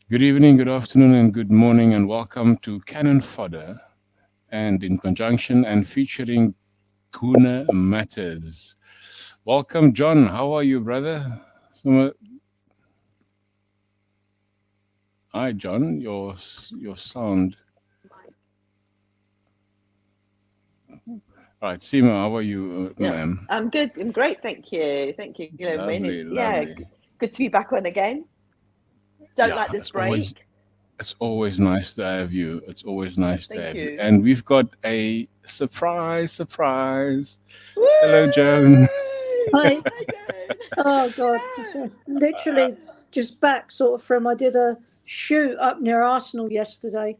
Good evening, good afternoon, and good morning, and welcome to Cannon Fodder, and in conjunction and featuring Kuna Matters. Welcome, John. How are you, brother? Hi, John. Your sound. Right, Seema, how are you, Yeah, ma'am? I'm good. I'm great. Thank you. Thank you, Gillian. Lovely, It's lovely. good to be back on again. Don't Yeah, like this break. it's always nice to have you. It's always nice to Thank have you. you. And we've got a surprise. Hello, Joan. Woo! Hi. Hi, Jen. Oh God. So literally just back sort of from I did a shoot up near Arsenal yesterday.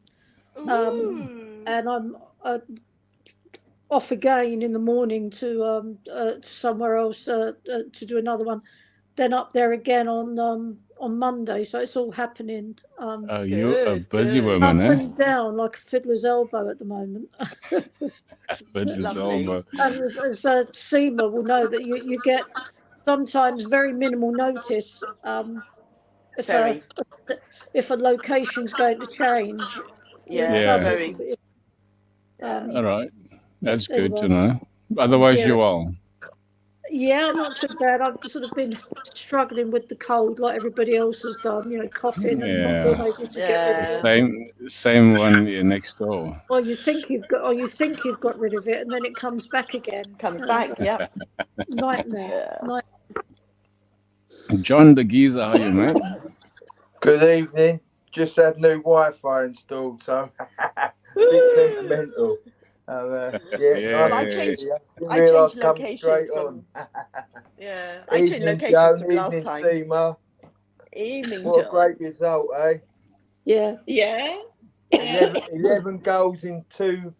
Um Ooh. and I'm off again in the morning to somewhere else to do another one. Then up there again on Monday. So it's all happening You're a Good, busy good. woman, up eh? and down like a fiddler's elbow at the moment. With his Lovely. elbow. And as Seema will know that you get sometimes very minimal notice if a Very. if a location's going to change, you're in Yeah, Yeah. trouble. very. Yeah. All right. But That's good to anyway, know. Otherwise, yeah, you're well. yeah, not too bad. I've sort of been struggling with the cold like everybody else has done, coughing and not being Yeah. able to get rid of it. Yeah. Same one here next door. Or you think you've got rid of it, and then it comes back again. Comes back. Yep. Nightmare. Yeah. Night. John the Geezer, how you, mate? Good evening. Just had new Wi-Fi installed, so bit Woo! sentimental. Yeah, Well, nice I to Yeah. see changed. you. Didn't I realise changed coming locations straight on. from. Yeah, I changed Evening, locations Joan. from last Evening, time. Seema. Evening, What a John. great result, eh? Yeah. Yeah. Yeah. 11 goals in two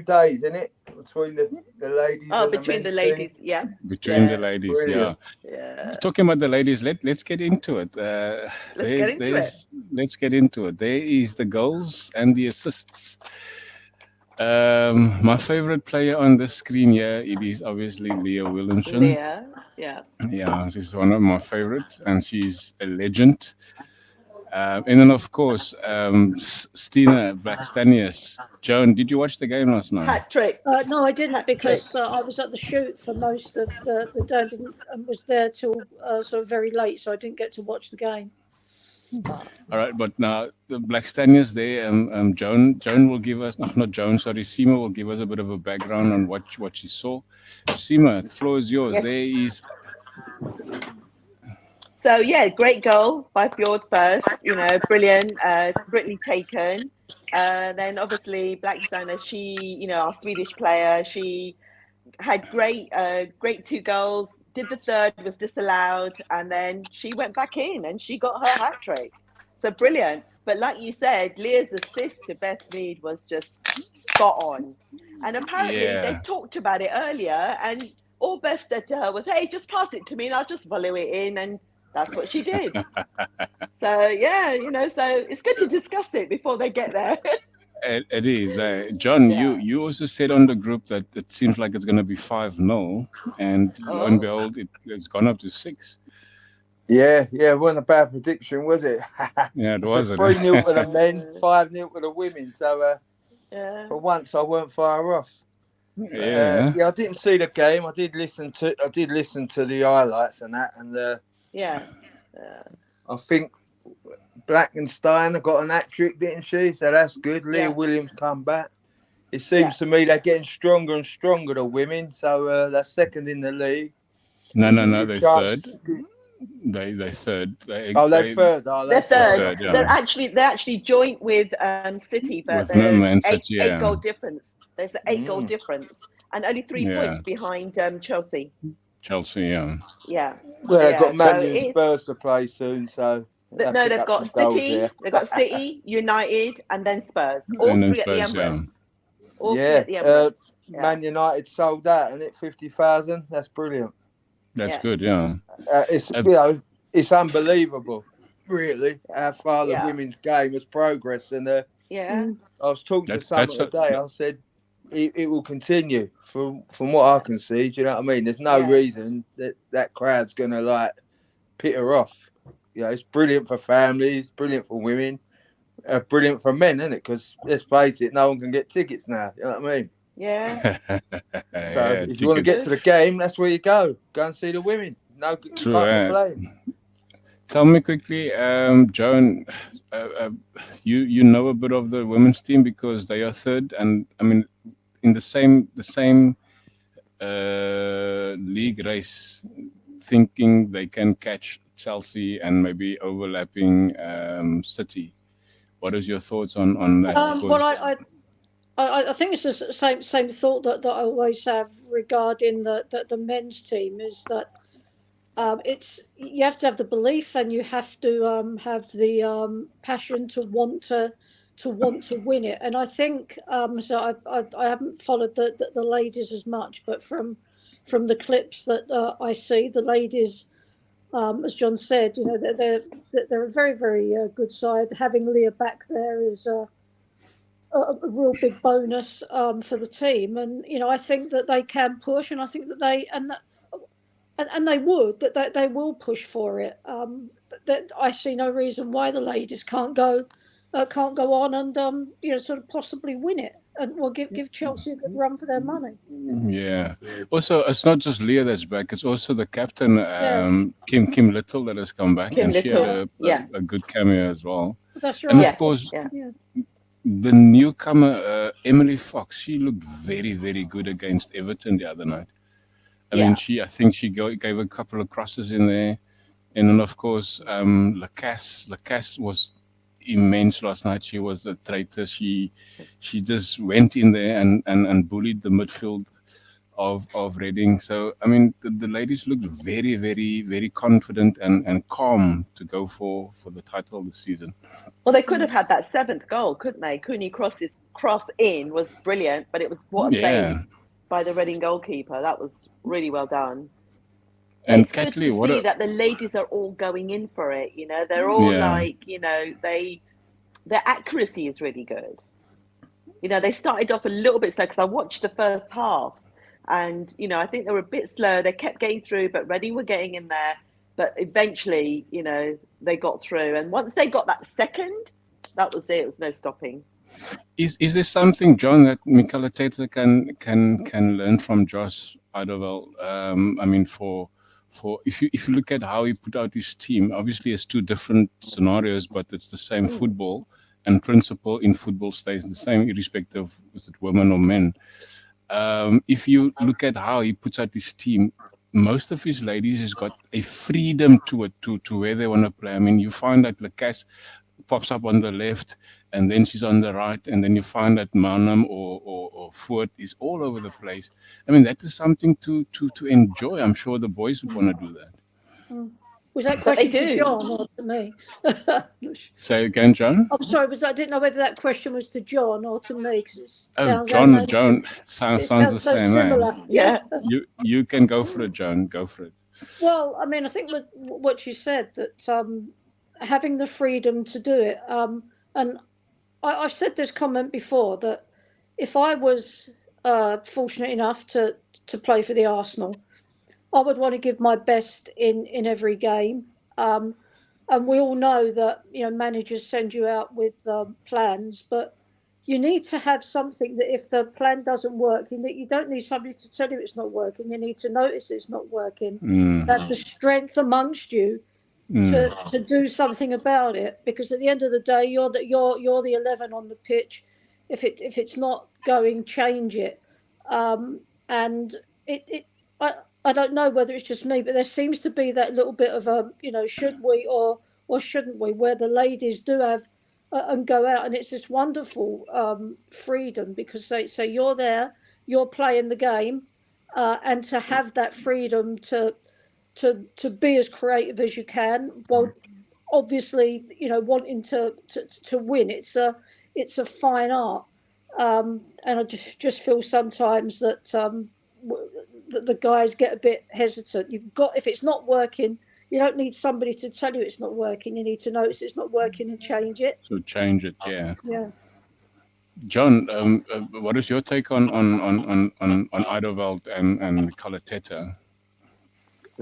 days, isn't it? Between the ladies Oh, and the between the men's team. ladies. Yeah. Between the Yeah. ladies, yeah. Brilliant. Yeah. Talking about the ladies, let's get into it. Let's get into it. Let's get into it. There is the goals and the assists. My favorite player on the screen here, it is obviously Leah Williamson. Leah. Yeah. Yeah, she's one of my favorites, and she's a legend. And then, of course, Stina Blackstenius. Joan, did you watch the game last night? Hat trick. No, I didn't Hat trick. because I was at the shoot for most of the day. I didn't and was there till sort of very late, so I didn't get to watch the game. All right, but now the Blackstenius there, Joan will give us, no, not Joan, sorry, Seema will give us a bit of a background on what she saw. Seema, the floor is yours. Yes. There is, So yeah, great goal by Fjord first. Brilliant. Brilliantly taken. Then obviously Blackstone, she, our Swedish player, she had great two goals. Did the third, was disallowed, and then she went back in and she got her hat trick. So brilliant. But like you said, Leah's assist to Beth Mead was just spot on. And apparently they yeah. talked about it earlier, and all Beth said to her was, "Hey, just pass it to me, and I'll just volley it in." And that's what she did. So yeah, so it's good to discuss it before they get there. It is. John, you, Yeah. you also said on the group that it seems like it's going to be 5-0, and lo and Oh, behold, it's gone up to 6. Yeah, it wasn't a bad prediction, was it? Yeah, it It's a was. 3-0 to the men, uh, 5-0 to the women. So yeah, for once, I weren't far off. Yeah. Yeah, I didn't see the game. I did listen to the highlights and that, and yeah, yeah, I think Blackenstein got an hat trick, didn't she? So that's good. Leah yeah, Williams come back. It yeah. seems to me they're getting stronger and stronger, the women. So they're second in the league. Mm-hmm. No, Good they're chance. third. They third. Oh, they're third, are They're they? They're Sorry, third. I third, thought. They're yeah. actually joint with City, but With they're Man eight City, eight yeah. goal difference. There's an 8 goal Mm. difference, and only 3 points Yeah. behind Chelsea. Chelsea, yeah. Yeah, Well, they've yeah. got So Man U and it's Spurs to play soon, so they'll no, pick they've up got some goals there. City, United, and then Spurs. All And then three at the Spurs, yeah. Emirates. All three Yeah, at the Emirates. Yeah, Man United sold out, and it 50,000. That's brilliant. That's yeah, good, yeah. It's Uh, it's unbelievable, really, how far the yeah, women's game has progressed. And yeah, Mm. I was talking to that's someone today. I said it will continue from what I can see. Do you know what I mean? There's no yeah. reason that crowd's gonna like pit her off. it's brilliant for families, brilliant for women, brilliant for men, isn't it? Because let's face it, no one can get tickets now. You know what I mean? Yeah. So if you want to get to the game, that's where you go. Go and see the women. No, you True, can't complain. Tell me quickly, Joan, you know a bit of the women's team because they are third, and I mean in the same league race, thinking they can catch Chelsea and maybe overlapping City. What is your thoughts on that? Well, I think it's the same thought that I always have regarding the men's team is that it's you have to have the belief and you have to have the passion to want to win it. And I think so. I haven't followed the ladies as much, but from the clips that I see, the ladies, as John said, you know, they're a very very good side. Having Leah back there is a real big bonus for the team, and you know I think that they can push, and I think that they would that they will push for it. That I see no reason why the ladies can't go on and you know sort of possibly win it, and will give Chelsea a good run for their money. Yeah. Also, it's not just Leah that's back; it's also the captain, Kim Little, that has come back, Kim and she had Little, yeah. a good cameo as well. That's And right. of course, Yeah. the newcomer Emily Fox, she looked very, very good against Everton the other night. I mean, I think she gave a couple of crosses in there, and then of course, Lacasse was immense last night. She was a traitor. She just went in there and bullied the midfield of Reading. So I mean, the ladies looked very, very, very confident and calm to go for the title this season. Well, they could have had that 7th goal, couldn't they? Cooney cross in was brilliant, but it was what a save by the Reading goalkeeper. That was really well done. And it's good to see that the ladies are all going in for it. You know, they're all like, you know, their accuracy is really good. You know, they started off a little bit slow because I watched the first half, and you know, I think they were a bit slow. They kept getting through, but Reading were getting in there. But eventually, you know, they got through, and once they got that second, that was it. It was no stopping. Is there something, John, that Mikel Arteta can learn from Josh Eidevall? I mean, for if you look at how he put out his team, obviously it's two different scenarios, but it's the same football, and principle in football stays the same, irrespective of is it women or men. If you look at how he puts out his team, most of his ladies has got a freedom to it, to where they want to play. I mean, you find that Lacasse pops up on the left, and then she's on the right, and then you find that Manam or Ford is all over the place. I mean, that is something to enjoy. I'm sure the boys would want to do that. Was that question to John or to me? Say again, John? I'm sorry, I didn't know whether that question was to John or to me. John sounds the same. Similar. Yeah. You can go for it, John. Go for it. Well, I mean, I think what you said, that having the freedom to do it, and I've said this comment before, that if I was fortunate enough to play for the Arsenal, I would want to give my best in every game. And we all know that, you know, managers send you out with plans, but you need to have something that if the plan doesn't work, you don't need somebody to tell you it's not working. You need to notice it's not working. That's the strength amongst you to do something about it. Because at the end of the day, you're the 11 on the pitch. If it's not going, change it. And I don't know whether it's just me, but there seems to be that little bit of a, you know, should we or shouldn't we, where the ladies do have and go out, and it's this wonderful freedom, because they say you're there, you're playing the game, and to have that freedom to be as creative as you can. Well, obviously, you know, wanting to win, it's a fine art, and I just feel sometimes that the guys get a bit hesitant. If it's not working, you don't need somebody to tell you it's not working. You need to notice it's not working and change it. So change it, yeah. Yeah. John, what is your take on Eidevall and Mikel Arteta?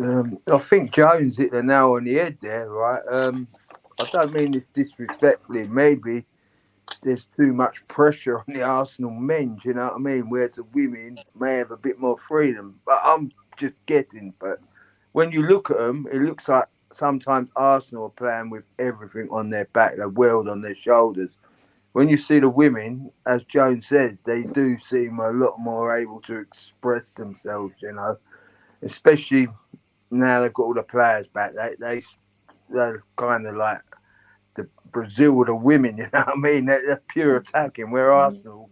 I think Jones hit the nail on the head there, right? I don't mean this disrespectfully. Maybe there's too much pressure on the Arsenal men, do you know what I mean? Whereas the women may have a bit more freedom. But I'm just guessing. But when you look at them, it looks like sometimes Arsenal are playing with everything on their back, the world on their shoulders. When you see the women, as Jones said, they do seem a lot more able to express themselves, you know, especially now they've got all the players back. They're kind of like the Brazil of the women, you know what I mean? They're pure attacking. Where Arsenal,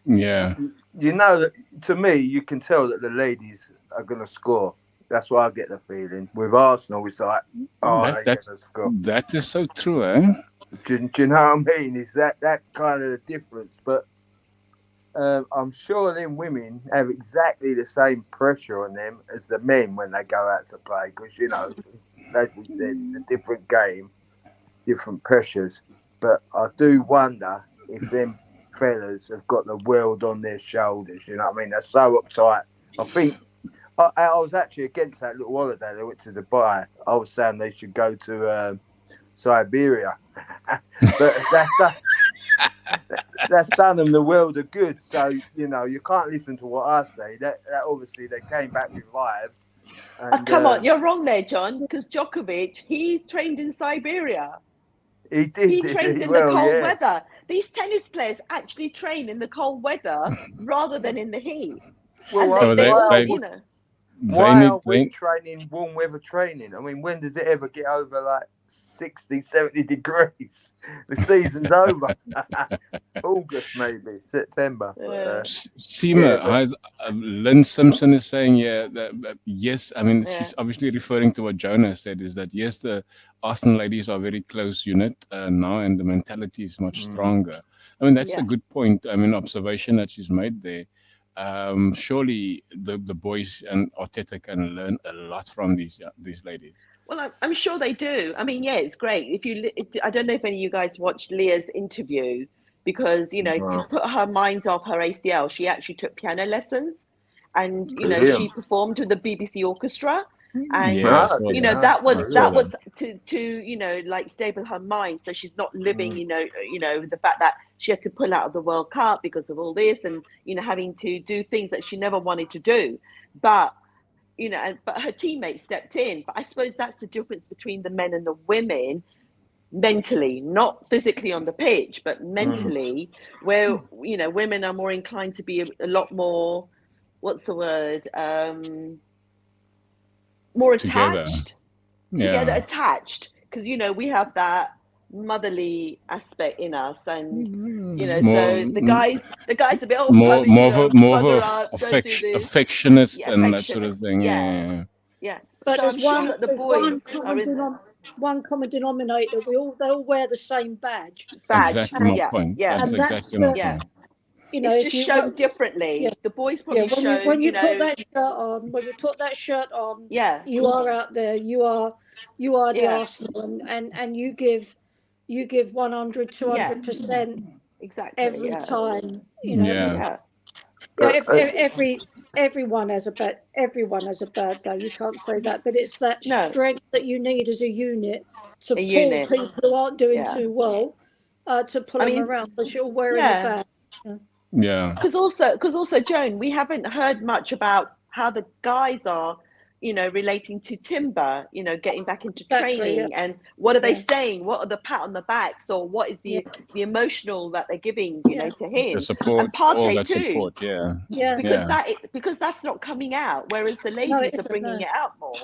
Yeah. you know, that to me, you can tell that the ladies are going to score. That's why I get the feeling. With Arsenal, it's like, oh, they're going to score. That is so true, eh? Do you know what I mean? Is that kind of the difference? But I'm sure them women have exactly the same pressure on them as the men when they go out to play. Because, you know, as we said, it's a different game, different pressures. But I do wonder if them fellas have got the world on their shoulders. You know what I mean? They're so uptight. I think I was actually against that little holiday. They went to Dubai. I was saying they should go to Siberia. But that's done them the world of good. So, you know, you can't listen to what I say. That obviously they came back revived. And, come on, you're wrong there, John, because Djokovic, he's trained in Siberia. He did. He trains in the cold weather. These tennis players actually train in the cold weather rather than in the heat. Well, and they all, you know. Why are we training warm weather training? I mean, when does it ever get over like 60, 70 degrees? The season's over. August, maybe, September. Seema, Lynn Simpson is saying, yes, I mean, she's obviously referring to what Jonah said, is that, yes, the Arsenal ladies are a very close unit now, and the mentality is much stronger. I mean, that's a good point. I mean, observation that she's made there. Surely the boys and Arteta can learn a lot from these ladies. Well, I'm sure they do. I mean, yeah, it's great. I don't know if any of you guys watched Leah's interview, because, you know, to put her mind off her ACL, she actually took piano lessons, and, you know, she performed with the BBC orchestra. And you know, that was to you know, like, stable her mind, so she's not living you know the fact that she had to pull out of the World Cup because of all this, and, you know, having to do things that she never wanted to do. But, you know, but her teammates stepped in. But I suppose that's the difference between the men and the women, mentally, not physically on the pitch, but mentally, where, you know, women are more inclined to be a lot more, what's the word, more attached, together attached, because, you know, we have that motherly aspect in us, and, you know, so the guys a bit more of affectionate and that sort of thing. But so there's I'm sure that the boys one common denominator. They all wear the same badge. Exactly my point. That's exactly my point. You know, it's just shown differently. The boys probably show. When you put that shirt on, you are out there. You are the Arsenal, and you give 100, 200% exactly every time. You know, everyone has a bad day. You can't say that, but it's that strength that you need as a unit to pull people who aren't doing too well, to pull them around, because you're wearing a badge. Because also, Joan, we haven't heard much about how the guys are, you know, relating to Timber, you know, getting back into training, and what are they saying? What are the pat on the backs, or what is the emotional that they're giving, you know, to him? The support, and Partey all that too. Support, because that's not coming out, whereas the ladies are bringing it out more.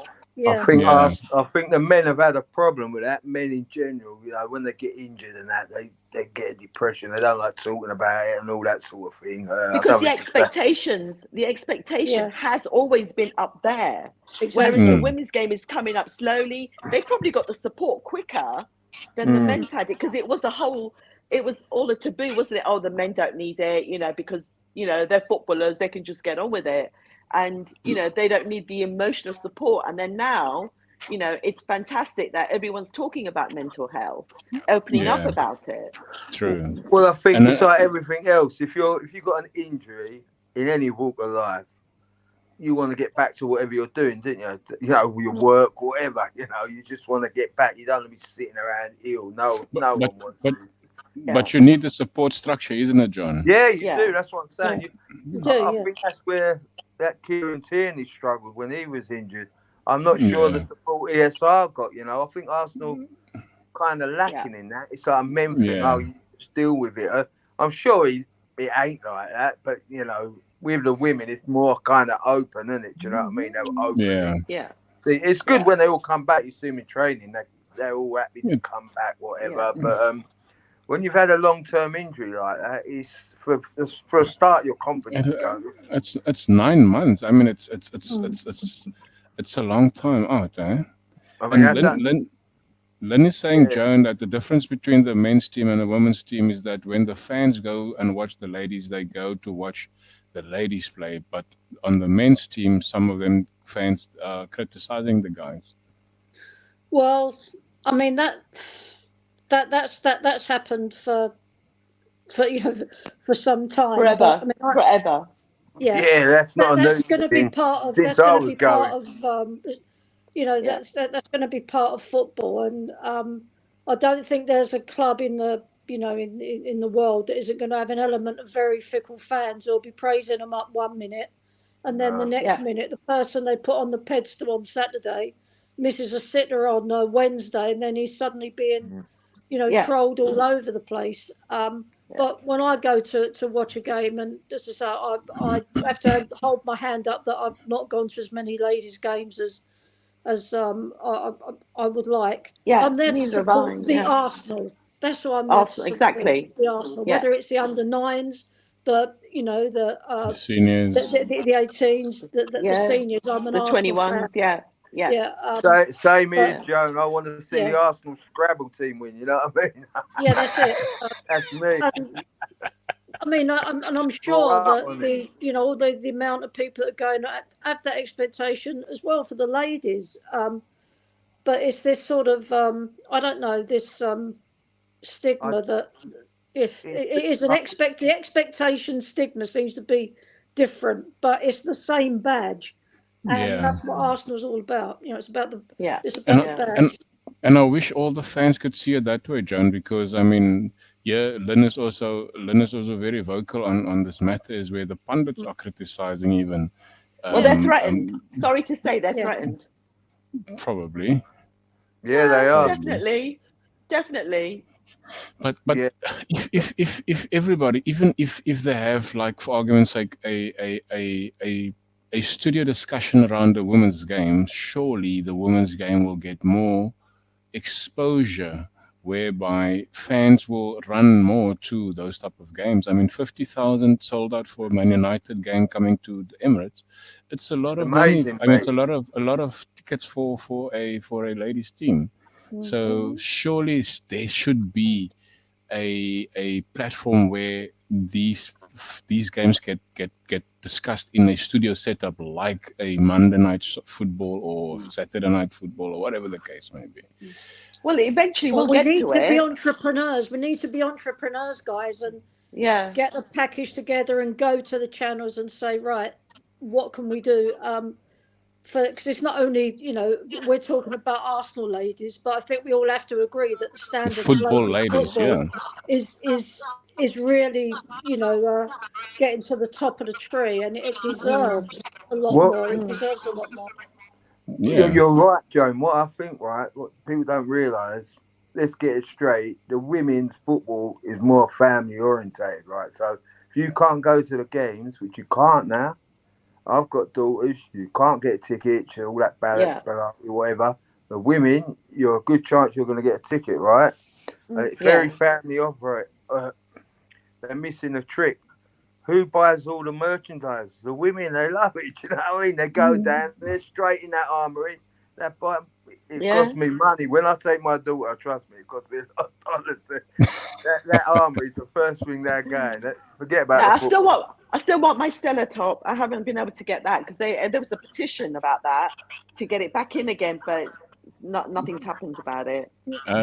I think the men have had a problem with that. Men in general, you know, when they get injured and that, they get a depression. They don't like talking about it and all that sort of thing. Because the expectation has always been up there. Whereas the women's game is coming up slowly. They probably got the support quicker than the men's had it, because it was all a taboo, wasn't it? Oh, the men don't need it, you know, because, you know, they're footballers, they can just get on with it. And, you know, they don't need the emotional support. And then now, you know, it's fantastic that everyone's talking about mental health, opening up about it. True. Well, I think it's like everything else. If you've got an injury in any walk of life, you want to get back to whatever you're doing, didn't you? You know, your work, whatever. You know, you just want to get back. You don't want to be sitting around ill. No one wants to. But you need the support structure, isn't it, John? Yeah, you do. That's what I'm saying. Yeah. I think that's where that Kieran Tierney struggled when he was injured. I'm not sure the support ESR got. You know, I think Arsenal kind of lacking in that. It's like a men thing. Oh, you just deal with it. I'm sure it ain't like that, but you know, with the women, it's more kind of open, isn't it? Do you know what I mean? They're open. Yeah. See, it's good when they all come back. You see them in training; they're all happy to come back, whatever. But when you've had a long-term injury like that, it's for a start, your confidence goes. It's 9 months. I mean, it's a long time out, eh? I mean, and Lynn is saying, Joan, that the difference between the men's team and the women's team is that when the fans go and watch the ladies, they go to watch the ladies play. But on the men's team, some of them fans are criticizing the guys. Well, I mean that's happened for some time. Forever. But, I mean, Forever. Yeah, that's not a new that's going to be part of. Since That's I going to was be part going. of. That's going to be part of football, and I don't think there's a club in the in the world that isn't going to have an element of very fickle fans who'll be praising them up 1 minute, and then the next minute the person they put on the pedestal on Saturday misses a sitter on Wednesday, and then he's suddenly being trolled all over the place. But when I go to watch a game, and this is how I have to hold my hand up that I've not gone to as many ladies' games as I would like. Yeah, I'm there to support the Arsenal. That's what I'm there to support. Exactly. The Arsenal, whether it's the under 9s, the seniors, the 18s, the seniors. I'm an the Arsenal 21s. fan. Yeah. Same here, Joan. I want to see the Arsenal Scrabble team win. You know what I mean? Yeah, that's it. That's me. I mean, I'm sure that the amount of people that are going to have that expectation as well for the ladies. But it's this sort of I don't know, this stigma that it is the expectation stigma seems to be different, but it's the same badge, and that's what Arsenal's all about. It's about the it's about the badge. And I wish all the fans could see it that way, John, because I mean, Lynn is also very vocal on this matter, is where the pundits are criticizing even. Well, they're threatened. Sorry to say, they're threatened. Probably. Yeah, they are. Definitely. But if everybody, even if they have, like, for argument's sake, a studio discussion around the women's game, surely the women's game will get more exposure, whereby fans will run more to those type of games. I mean, 50,000 sold out for a Man United game coming to the Emirates. It's a lot of money. I mean, it's a lot of tickets for a ladies team. Mm-hmm. So surely there should be a platform where these games get discussed in a studio setup, like a Monday night football or Saturday night football or whatever the case may be. Well, eventually we'll get to it. We need to be entrepreneurs. We need to be entrepreneurs, guys, and get the package together and go to the channels and say, right, what can we do? Because it's not only, we're talking about Arsenal ladies, but I think we all have to agree that the standard of football ladies, is really, getting to the top of the tree, and it deserves a lot more. It deserves a lot more. Yeah. You're right, Joan. What I think, what people don't realise, let's get it straight, the women's football is more family orientated, right? So if you can't go to the games, which you can't now, I've got daughters, you can't get a ticket, all that ballot, whatever. The women, you're a good chance you're going to get a ticket, right? It's very family operated. They're missing a trick. Who buys all the merchandise? The women, they love it. You know what I mean? They go down, they're straight in that armory. It costs me money. When I take my daughter, trust me, it costs me a lot of dollars. That armory is the first thing they're going. Forget about it. I still want my Stella top. I haven't been able to get that because there was a petition about that to get it back in again, but nothing's happened about it.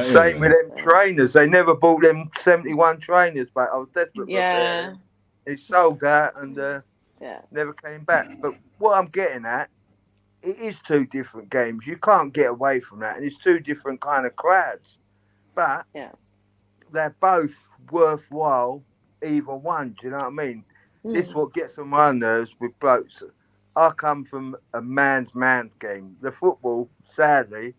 Same with them trainers. They never bought them 71 trainers back. I was desperate for them. It sold out, and Yeah. never came back. But what I'm getting at, it is two different games. You can't get away from that, and it's two different kind of crowds. But Yeah. they're both worthwhile, either one. Do you know what I mean? This is what gets on my nerves with blokes. I come from a man's game. The football, sadly,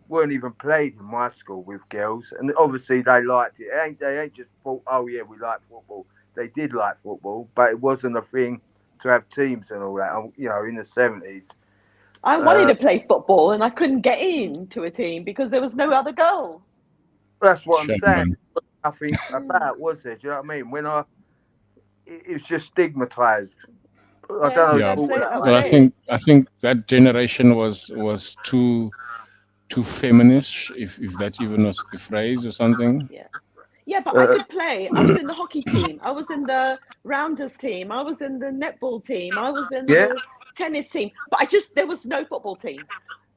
weren't even played in my school with girls, and obviously they liked it. They ain't just thought, oh yeah, we like football. They did like football, but it wasn't a thing to have teams and all that. You know, in the 70s. I wanted to play football and I couldn't get into a team because there was no other girls. That's what I'm Shame, saying. man. Nothing about was there. Do you know what I mean? It was just stigmatized. I don't know. Yeah. That's it. Well, I think that generation was too feminist, if that even was the phrase or something. Yeah, but I could play. I was in the hockey team. I was in the rounders team. I was in the netball team. I was in the tennis team. But there was no football team.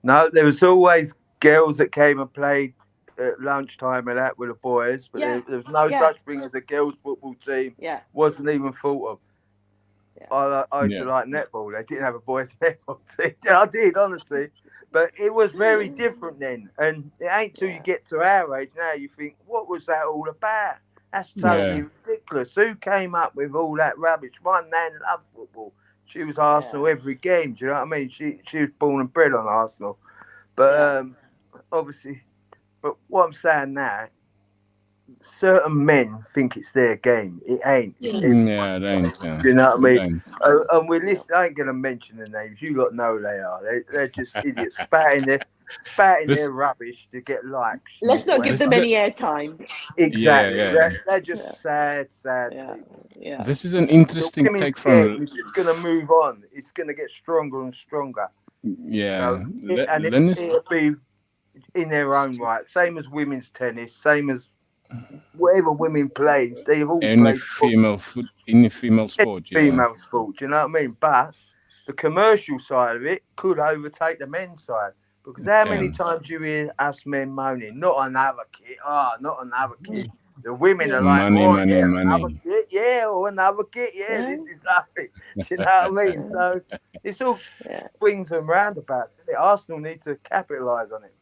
No, there was always girls that came and played at lunchtime and that with the boys, but there was no such thing as a girls' football team. Yeah. Wasn't even thought of. Yeah. I used to like netball. They didn't have a boys' netball team. I did, honestly. But it was very different then. And it ain't till you get to our age now you think, what was that all about? That's totally ridiculous. Who came up with all that rubbish? My nan loved football. She was Arsenal every game. Do you know what I mean? She was born and bred on Arsenal. But obviously, but what I'm saying now, certain men think it's their game. It ain't. It ain't. Do you know what I mean? And we're listening. I ain't going to mention the names. You lot know they are. They're just idiots spatting their rubbish to get likes. Let's not give them any airtime. Exactly. They're just sad people. Yeah. This is an interesting take from. It's going to move on. It's going to get stronger and stronger. Yeah. And it'll be in their own right. Same as women's tennis. Same as whatever women play. They've all played female sport. Female sport. Do you know what I mean? But the commercial side of it could overtake the men's side. Because how many times do you hear us men moaning, not another kid, not another kid. The women are like, money. Another kid, or another kid, this is lovely. Do you know what I mean? So it's all swings and roundabouts. Isn't it? Arsenal need to capitalise on it.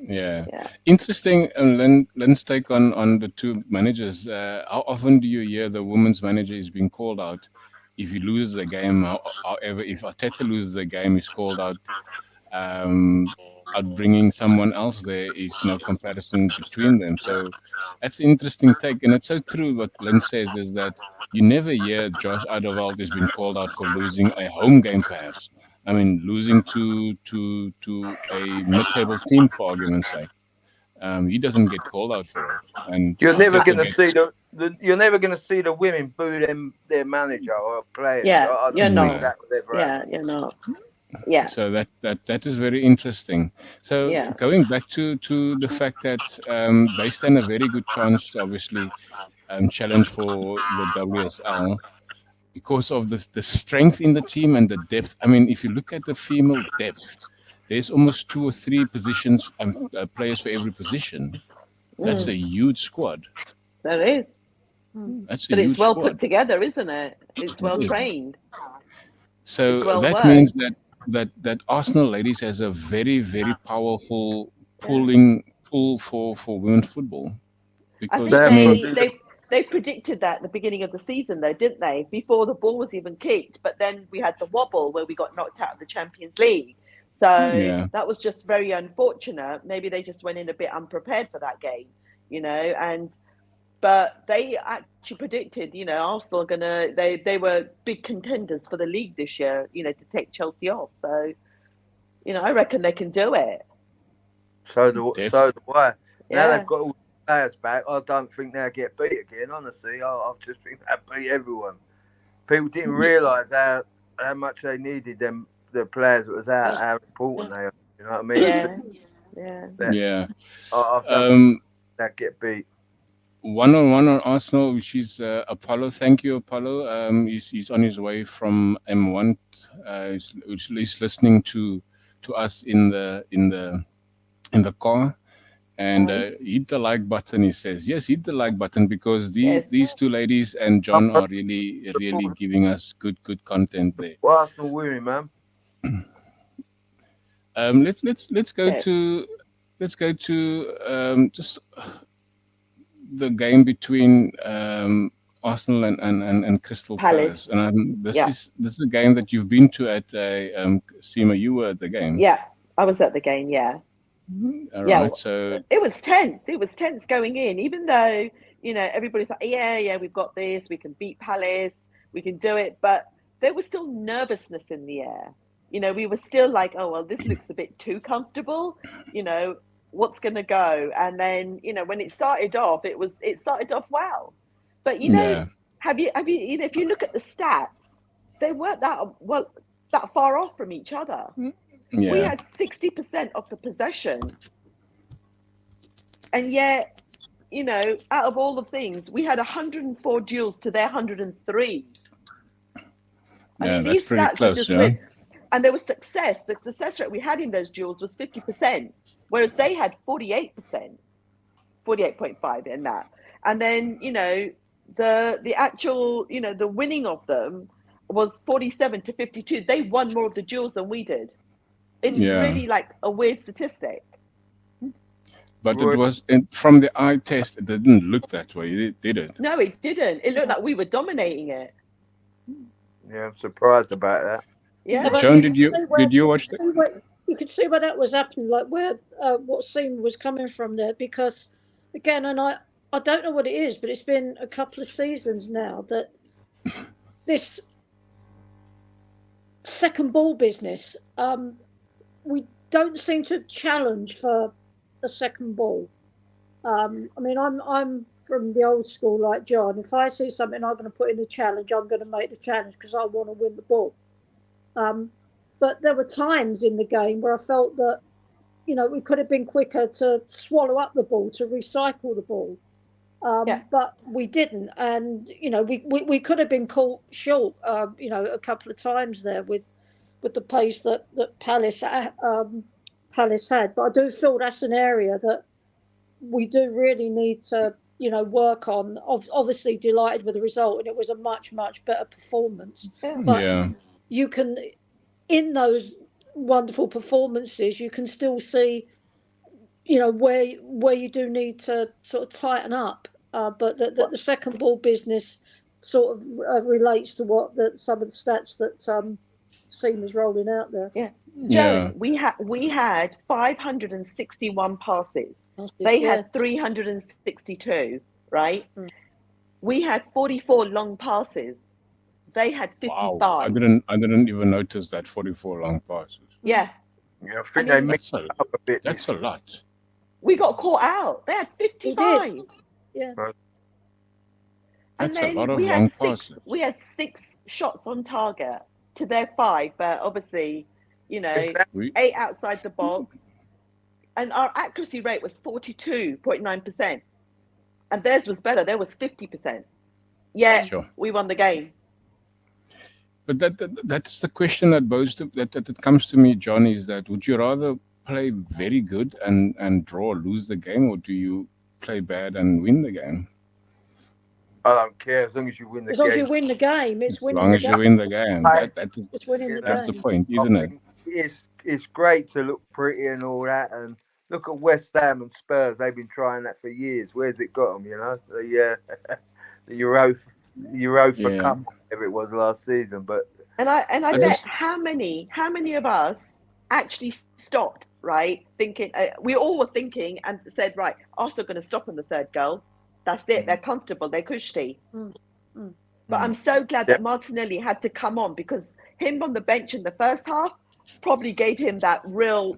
Yeah. Interesting. Len's take on the two managers. How often do you hear the women's manager is being called out if he loses the game? However, if Arteta loses the game, he's called out. Bringing someone else, there is no comparison between them. So that's an interesting take, and it's so true. What Len says is that you never hear Josh Eidevall has been called out for losing a home game, perhaps. I mean, losing to a mid-table team, for argument's sake. He doesn't get called out for it. And you're never going to see you're never going to see the women boo their manager or players. Yeah, you're not. You're not. Yeah. So that is very interesting. So going back to the fact that they stand a very good chance to obviously challenge for the WSL because of the strength in the team and the depth. I mean, if you look at the female depth, there's almost 2 or 3 positions players for every position. That's a huge squad. That is. That's but it's well squad. Put together, isn't it? It's well trained. So that means that Arsenal ladies has a very, very powerful pull for women's football. Because I think they predicted that at the beginning of the season, though, didn't they? Before the ball was even kicked, but then we had the wobble where we got knocked out of the Champions League. So that was just very unfortunate. Maybe they just went in a bit unprepared for that game, but they actually predicted, Arsenal are gonna. They were big contenders for the league this year, to take Chelsea off. So, I reckon they can do it. So do I. Now they've got all the players back. I don't think they'll get beat again. Honestly, I just think they'll beat everyone. People didn't realise how much they needed them. The players that was out, how important they are. You know what I mean? Yeah. That get beat. 1-on-1 on Arsenal, which is Apollo. Thank you, Apollo. He's on his way from M1. He's listening to us in the car, And hit the like button, he says. Yes, hit the like button, because these two ladies and John are really giving us good content there. Arsenal winning, man. Let's go to just the game between Arsenal and Crystal Palace. And this is a game that you've been to at Seema. You were at the game. Yeah, I was at the game. Yeah. All right. So it was tense. It was tense going in, even though everybody's like, yeah, we've got this. We can beat Palace. We can do it. But there was still nervousness in the air. We were still like, oh well, this looks a bit too comfortable. What's going to go? And then when it started off, it started off well. But have you if you look at the stats, they weren't that far off from each other. Yeah. We had 60% of the possession, and yet out of all the things, we had 104 duels to their 103. Yeah, that's pretty close, yeah. And there was success. The success rate we had in those duels was 50%, whereas they had 48%, 48.5 in that. And then the actual the winning of them was 47 to 52. They won more of the duels than we did. It's really like a weird statistic. But it was from the eye test. It didn't look that way, did it? No, it didn't. It looked like we were dominating it. Yeah, I'm surprised about that. Yeah, Joan, did you watch that? You could see where that was happening, like where what scene was coming from there. Because again, and I don't know what it is, but it's been a couple of seasons now that this second ball business, we don't seem to challenge for a second ball. I mean, I'm from the old school like John. If I see something I'm going to put in a challenge, I'm going to make the challenge because I want to win the ball. But there were times in the game where I felt that, we could have been quicker to swallow up the ball, to recycle the ball. But we didn't. And, we could have been caught short, a couple of times there with the pace that Palace had. But I do feel that's an area that we do really need to, work on. Obviously delighted with the result, and it was a much, much better performance. But you can, in those wonderful performances, you can still see, where you do need to sort of tighten up. But the second ball business sort of relates to what some of the stats that Seema's rolling out there. Yeah. Joan, we had 561 passes. They had 362, right? We had 44 long passes. They had 55. Wow. I didn't even notice that 44 long passes. Yeah. I think they mixed it up a bit. That's a lot. We got caught out. They had 55. Yeah. And That's then a lot of long passes. We had 6 shots on target to their 5, but obviously, 8 outside the box. And our accuracy rate was 42.9%. And theirs was better. There was 50%. Yeah, we won the game. But that's the question that comes to me, John, is that would you rather play very good and draw or lose the game, or do you play bad and win the game? I don't care as long as you win the game. As long as you win the game, it's winning. As long as you win the game, it's winning the game. That's the point, isn't it? It's great to look pretty and all that, and look at West Ham and Spurs. They've been trying that for years. Where's it got them? The Europa Cup, whatever it was last season. But I bet how many of us actually stopped, right? Thinking we all were thinking and said, right, Arsenal are going to stop on the third goal. That's it. They're comfortable. They're cushy. But I'm so glad that Martinelli had to come on, because him on the bench in the first half probably gave him that real,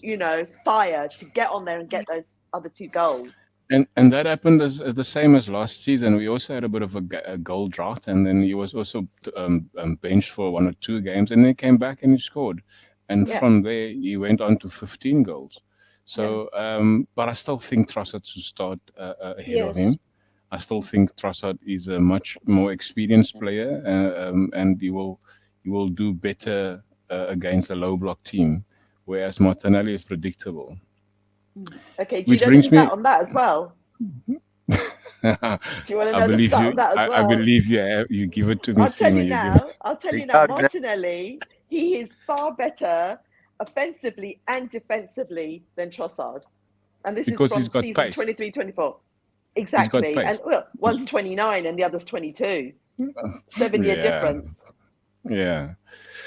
fire to get on there and get those other 2 goals. And that happened as the same as last season. We also had a bit of a goal drought, and then he was also benched for 1 or 2 games, and then he came back and he scored. And from there, he went on to 15 goals. So, but I still think Trossard should start ahead of him. I still think Trossard is a much more experienced player, and he will do better against a low block team, whereas Martinelli is predictable. Okay, do Which you know the brings me. stat on that as well? Do you want to I know the believe stat you. on that as I well? believe you give it to me, I'll tell Seema. you You give now. I'll tell You you now. don't know. Martinelli, he is far better offensively and defensively than Trossard. And this is because he's from got season pace. 23-24. He's got Exactly. pace. And well, one's 29 and the other's 22. 7-year Yeah. difference. Yeah.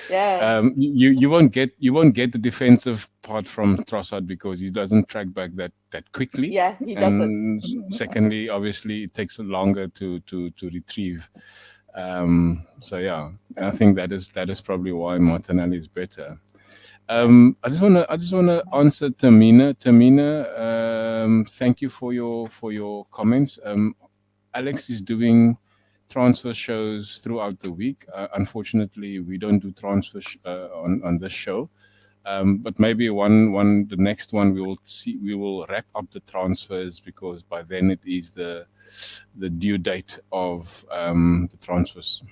Yeah. You won't get the defensive part from Trossard because he doesn't track back that quickly. Yeah, he doesn't. And secondly, obviously, it takes longer to retrieve. So yeah, I think that is probably why Martinelli is better. I just wanna answer Tamina. Tamina, thank you for your comments. Alex is doing transfer shows throughout the week. Unfortunately, we don't do transfer on this show. But maybe the next one we will wrap up the transfers because by then it is the due date of the transfers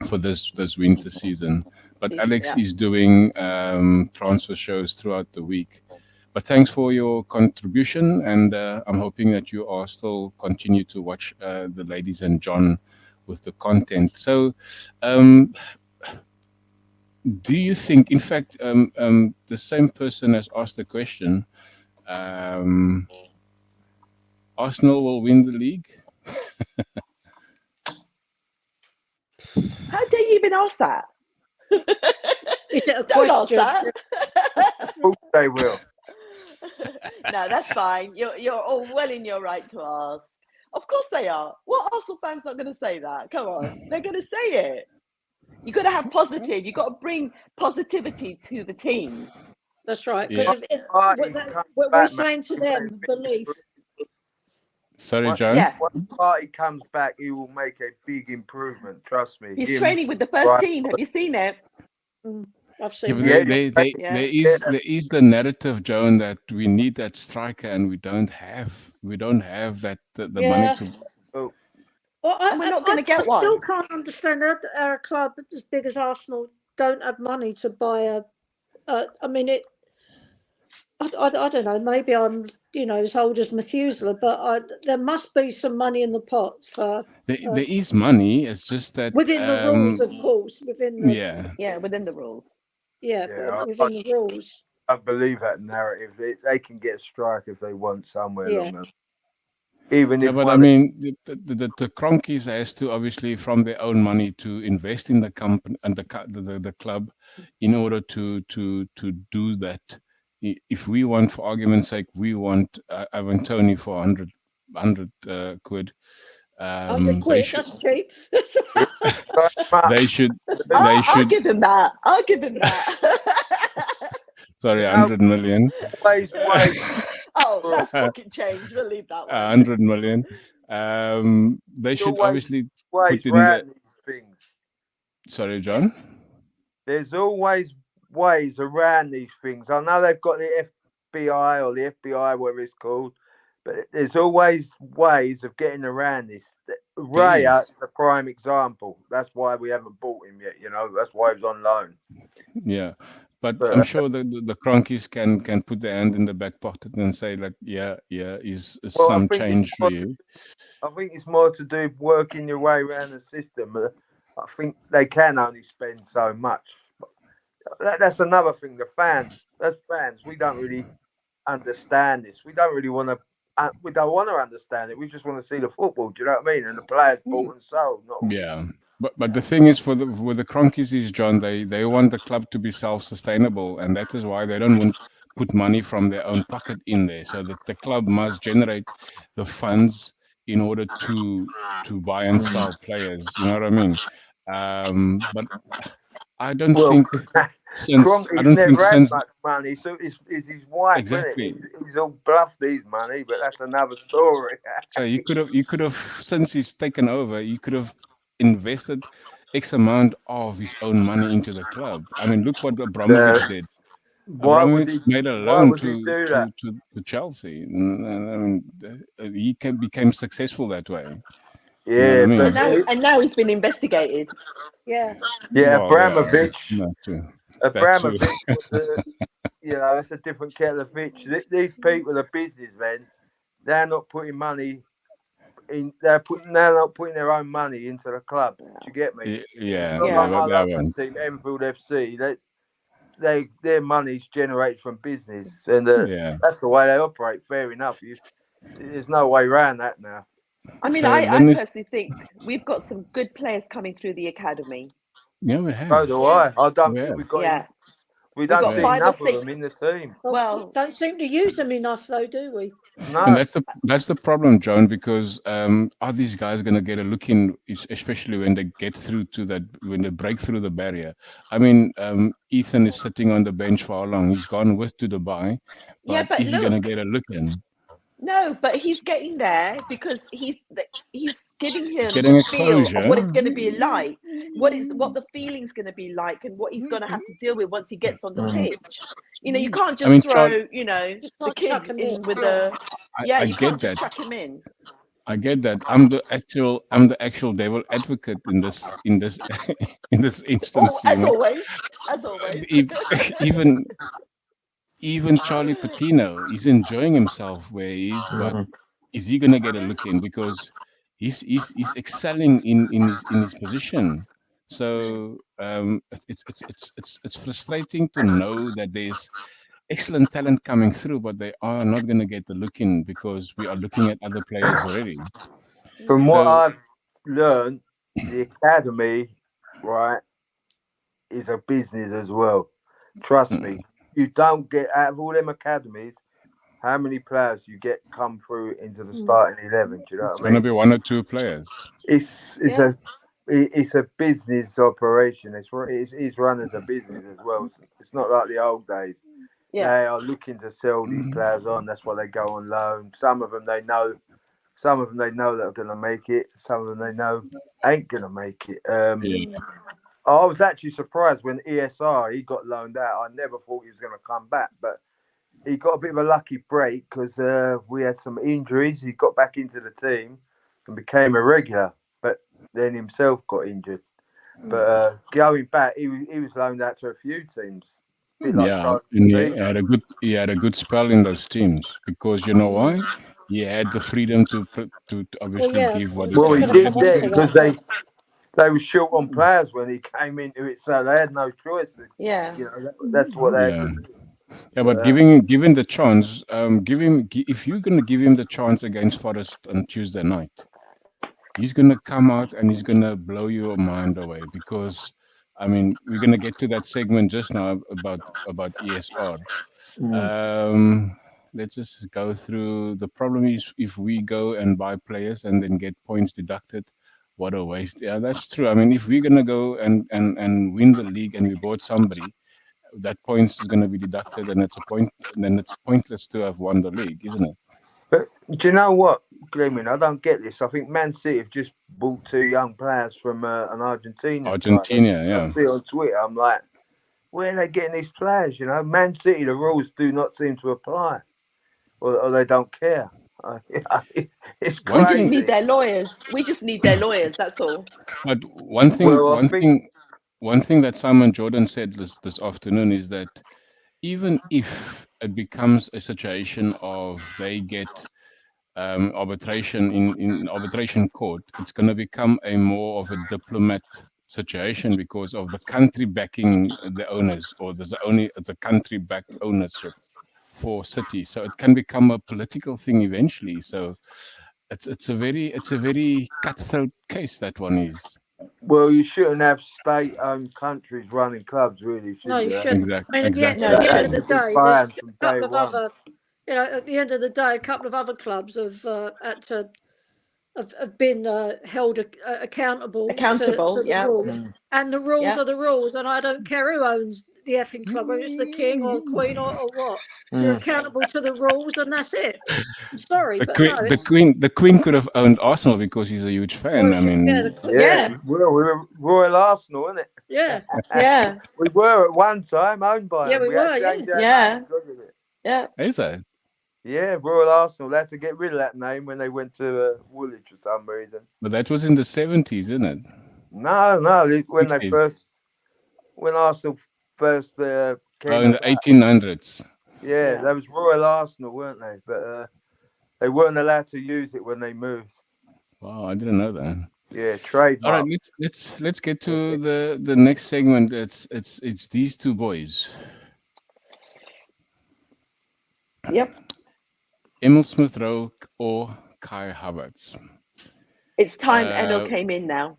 for this winter season. But Alex is doing transfer shows throughout the week. But thanks for your contribution, and I'm hoping that you are still continue to watch the ladies and John with the content. So, do you think, in fact, the same person has asked the question, Arsenal will win the league? How dare you even ask that? Is it a Don't ask question? that. Of course they will. No, that's fine. You're all well in your right to ask. Of course they are. What Arsenal fans not going to say that? Come on, they're going to say it. You got to have positive. You got to bring positivity to the team. That's right. Yeah. Because Party we're back, saying to them, belief. Sorry, Once- John? Yeah, Once Party comes back, he will make a big improvement. Trust me. he's Him, training with the first right. team. Have you seen it? I've Yeah, seen but that. there is the narrative, Joan, that we need that striker, and we don't have that the money to. Oh, Well, And we're not going to get I still one. can't understand that our club as big as Arsenal don't have money to buy a. I mean, I don't know. Maybe I'm as old as Methuselah, but there must be some money in the pot for There is money. It's just that within the rules, of course. Within the yeah. Within the rules. within the rules. I believe that narrative. They can get a strike if they want somewhere Yeah. along them. Even Yeah, if but I mean, the Cronkies has to obviously from their own money to invest in the company and the club in order to do that. If we want, for argument's sake, we want Ivan Tony for 100 quid. That's cheap. They should. I'll give him that. I'll give him that. Sorry, 100 million. Wayz. Oh, that's pocket change. We'll leave that one. 100 million. They should obviously put Ways in around these things. Sorry, John. There's always ways around these things. I know they've got the FBI or the FBI, whatever it's called, but there's always ways of getting around this. Raya is a prime example. That's why we haven't bought him yet. That's why he was on loan. Yeah. But I'm sure that the Cronkies can put their hand in the back pocket and say like, is some change for you. I think it's more to do with working your way around the system. I think they can only spend so much. That's another thing. The fans, as fans, we don't really understand this. We don't really want to. We don't want to understand it. We just want to see the football. Do you know what I mean? And the players bought and sold. Yeah. But the thing is, with the Cronkies is, John, they want the club to be self-sustainable, and that is why they don't want to put money from their own pocket in there. So that the club must generate the funds in order to buy and sell players. You know what I mean? But I don't think since much money, so it's his wife. Exactly. He's all bluffed his money, but that's another story. So you could have since he's taken over, you could have invested X amount of his own money into the club. I mean, look what Abramovich did. Abramovich made a loan to Chelsea. I mean, he became successful that way. Yeah, you know and now he's been investigated. Yeah. Yeah, Abramovich. Abramovich was it's a different kettle of fish. These people are businessmen. They're not putting money in. They're not putting their own money into the club. Do you get me? Yeah, It's not yeah, like my but that local one. team, Enfield FC. Their money's generated from business, and Yeah. that's the way they operate. Fair enough. There's no way around that now. I mean, So I then it's, personally think we've got some good players coming through the academy. yeah, we So have. do Yeah. I. I don't We think have. we've got. Yeah. We don't got see 5 or enough of 6. them in the team. Well, don't seem to use them enough, though, do we? No. And that's the problem, John, because are these guys going to get a look in, especially when they get through to that, when they break through the barrier? I mean, Ethan is sitting on the bench for how long? He's gone with to Dubai, yeah, but but is he going to look, get a look in? no, but he's getting there because he's giving He's him getting the feel of exposure. what it's going to be like, what the feeling's going to be like, and what he's going to have to deal with once he gets on the pitch. You know, you can't I mean, just throw, the Can't kid chuck 'em in in. with Yeah. I you get can't just that. chuck him in. I get that. I'm the actual devil advocate in this in this instance. As always, as always. Even Charlie Patino, he's enjoying himself where he is, but is he gonna get a look in because he's excelling in his position. So it's frustrating to know that there's excellent talent coming through, but they are not going to get the look in because we are looking at other players already. From what So I've learned, the academy, right, is a business as well. Trust me. You don't get out of all them academies. How many players you get come through into the starting 11? Do you know it's what I going to mean? be 1 or 2 players. It's a business operation. It's run as a business as well. It's not like the old days. Yeah. They are looking to sell these players on. That's why they go on loan. Some of them they know that are going to make it. Some of them they know ain't going to make it. I was actually surprised when ESR he got loaned out. I never thought he was going to come back, but he got a bit of a lucky break because we had some injuries. He got back into the team and became a regular, but then himself got injured. But going back, he was loaned out to a few teams. A bit like Yeah, Charlie and Patino. he had a good spell in those teams because you know why? He had the freedom to obviously yeah. give what he Well, he can Gonna give. come did on that to because that. they were short on players when he came into it, so they had no choice. Yeah. That's what they had to do. Yeah, but giving the chance, if you're going to give him the chance against Forest on Tuesday night, he's going to come out and he's going to blow your mind away because, I mean, we're going to get to that segment just now about ESR. Let's just go through. The problem is if we go and buy players and then get points deducted, what a waste. Yeah, that's true. I mean, if we're going to go and win the league and we bought somebody, that points is going to be deducted, and then it's pointless to have won the league, isn't it? But do you know what, Gleeman? I don't get this. I think Man City have just bought 2 young players from an Argentinian Argentina, side. yeah. I see on Twitter, I'm like, where are they getting these players? You know, Man City, the rules do not seem to apply, or they don't care. It's We just crazy. need their lawyers. We just need their lawyers. That's all. But one thing, Well, I think one thing that Simon Jordan said this afternoon is that even if it becomes a situation of they get arbitration in arbitration court, it's going to become a more of a diplomat situation because of the country backing the owners, or there's a country backed ownership for City, so it can become a political thing eventually. So it's a very cutthroat case, that one is. Well, you shouldn't have state-owned countries running clubs, really, should No, you you? shouldn't. I mean, Exactly. at the end That of the should be day, fine there's from a day couple of one. other, at the end of the day, a couple of other clubs have been held accountable to the rules, and the rules are the rules, and I don't care who owns the effing club, whether it's the king or queen or what. You're accountable to the rules, and that's it. I'm sorry, but no. The queen could have owned Arsenal because he's a huge fan. I mean, we're Royal Arsenal, isn't it? Yeah. We were at one time owned by them. We were, had to change our name because of it. Yeah. Is it? Yeah, Royal Arsenal. They had to get rid of that name when they went to Woolwich for some reason. But that was in the 70s, isn't it? No. When 60s. when Arsenal first came in the about. 1800s. Yeah, that was Royal Arsenal, weren't they? But they weren't allowed to use it when they moved. Wow, I didn't know that. Yeah, trademark. All right, let's get to the next segment. It's these two boys. Yep. Emil Smith Rowe or Kai Havertz. It's time Emil came in now.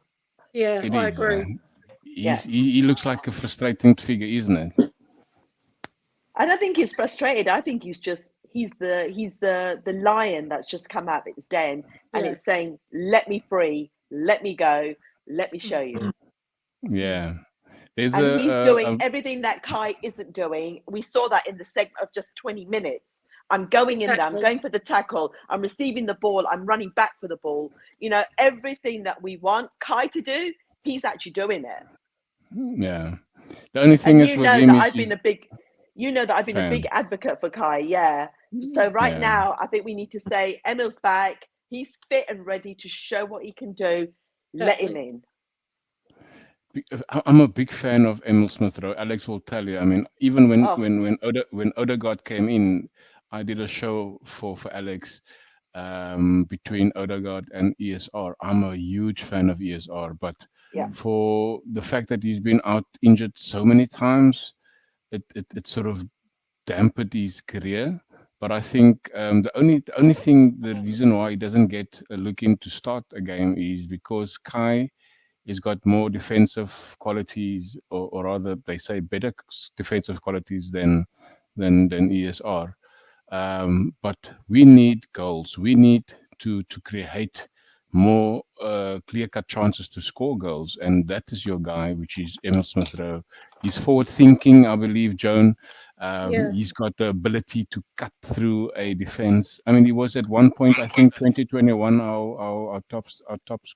Yeah, I agree. He looks like a frustrating figure, isn't it? I don't think he's frustrated. I think he's the lion that's just come out of its den and it's saying, "Let me free, let me go, let me show you." Yeah. He's doing everything that Kai isn't doing. We saw that in the segment of just 20 minutes. I'm going in there, I'm going for the tackle, I'm receiving the ball, I'm running back for the ball. You know, everything that we want Kai to do, he's actually doing it. Yeah. The only thing is with him I've been a big advocate for Kai, yeah. So right now, I think we need to say Emil's back, he's fit and ready to show what he can do. Let him in. I'm a big fan of Emil Smith Rowe. Alex will tell you. I mean, even when Odegaard came in, I did a show for Alex between Odegaard and ESR. I'm a huge fan of ESR, but for the fact that he's been out injured so many times, it sort of dampened his career. But I think the reason why he doesn't get a look in to start a game is because Kai has got more defensive qualities, or rather, they say better defensive qualities than ESR. But we need goals. We need to create more clear-cut chances to score goals, and that is your guy, which is Emil Smith Rowe. He's forward-thinking, I believe, Joan. He's got the ability to cut through a defense. I mean, he was at one point, I think, 2021, our top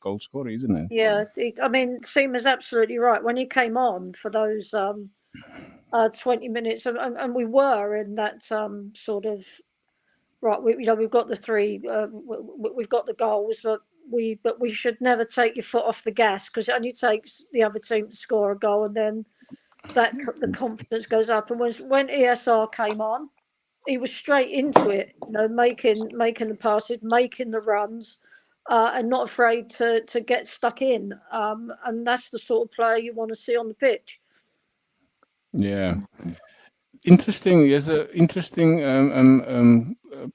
goal scorer, isn't it? Yeah, I mean, Seema's absolutely right. When he came on for those 20 minutes, and we were in that sort of right. We've got the three, we've got the goals, but we should never take your foot off the gas, because it only takes the other team to score a goal, and then the confidence goes up. And when ESR came on, he was straight into it, making the passes, making the runs, and not afraid to get stuck in. And that's the sort of player you want to see on the pitch. Yeah. Interesting. There's an interesting